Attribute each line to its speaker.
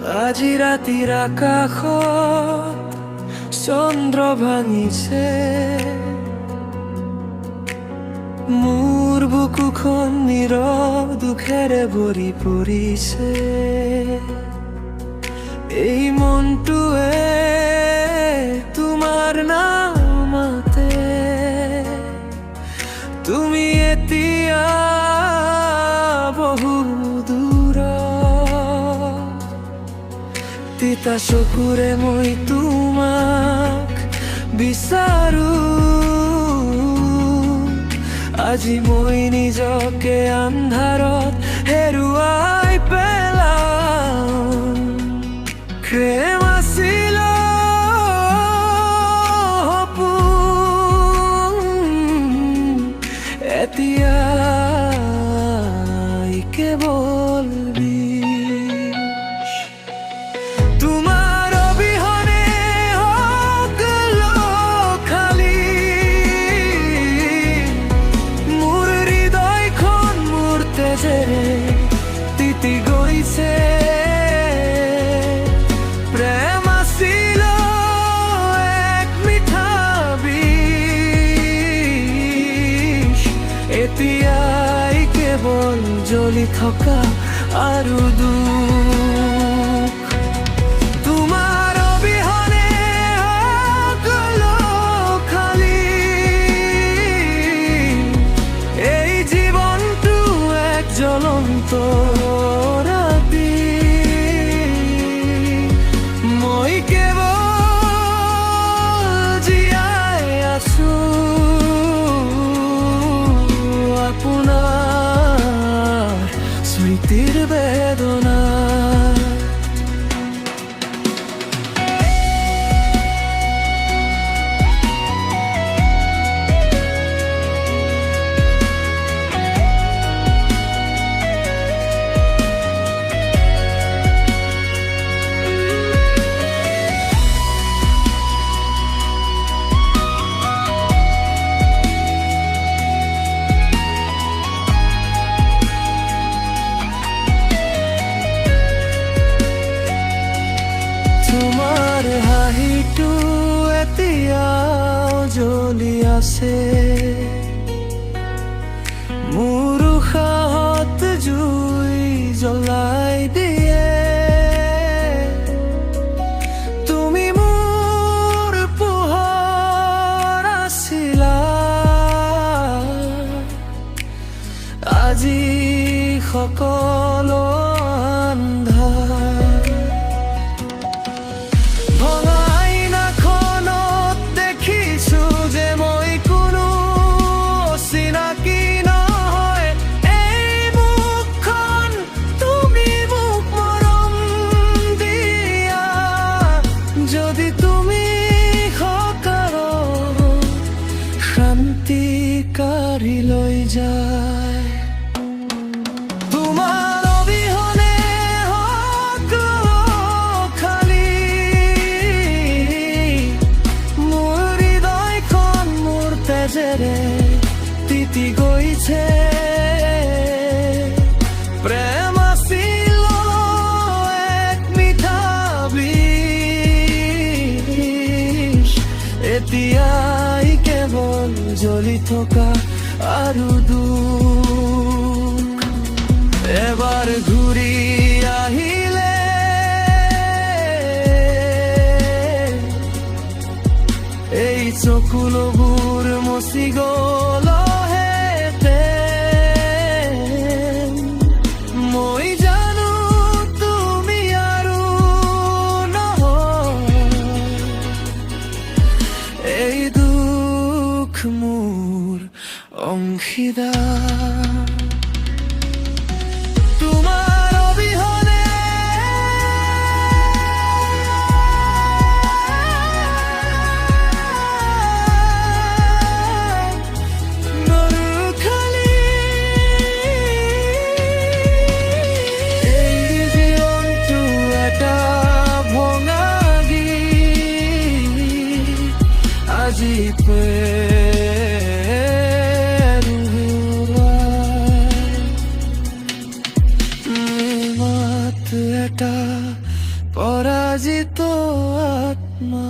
Speaker 1: আজি ৰাতিৰ আকাশত চন্দ্ৰ ভাঙিছে, মোৰ বুকুখন নীৰৱ দুখেৰে ভৰি পৰিছে। এই মনটোৱে তোমাৰ নাম মাতে, তুমি এতিয়া বহু দূৰত। তিতা চকুৰে মই তোমাক বিচাৰো, আজি মই নিজকে আন্ধাৰত হেৰুৱাই পেলাম। প্ৰেম আছিল সপোন, এতিয়া কেৱল বিষ। তোমাৰ অবিহনে সকলো খালী, মোৰ হৃদয়খন মোৰ তেজেৰে তিতি গৈছে। প্ৰেম আছিল এক মিঠা বিষ, এতিয়াই কেৱল জ্বলি থকা আৰু দুখ। তোমাৰ অবিহনে সকলো খালী, এই জীৱনটো এক জ্বলন্ত ৰাতি। মই কেৱল জীয়াই আছো আপোনাৰ স্মৃতিৰ বেদনা। তোমাৰ হাঁহিটো এতিয়াও জ্বলি আছে, মোৰ উশাহত জুই জ্বলাই দিয়ে। তুমি মোৰ পোহৰ আছিলা, আজি সকলো আন্ধাৰ। ভঙা আইনাখনত দেখিছো যে মই কোনো অচিনাকি নহয়। এই মুখখন তুমি মোক মৰম দিয়া, যদি তুমি সকাৰত শান্তি কাঢ়ি লৈ যায়। তোমাৰ অবিহনে সকলো খালী, মোৰ হৃদয়খন মোৰ তেজেৰে তিতি গৈছে। প্ৰেম আছিল এক মিঠা বিষ, এতিয়াই কেৱল জ্বলি থকা আৰু দুখ। এবাৰ ঘূৰি আহিলে এই চকুলোবোৰ মচি গ'লহেঁতেন। মই জানো তুমি আৰু নহয়, এই দুখ মোৰ অংশীদাৰ। তোমাৰ অবিহনে নৰু খালী, এই জীৱনটো এটা ভঙা গীত, আজি তো আত্মা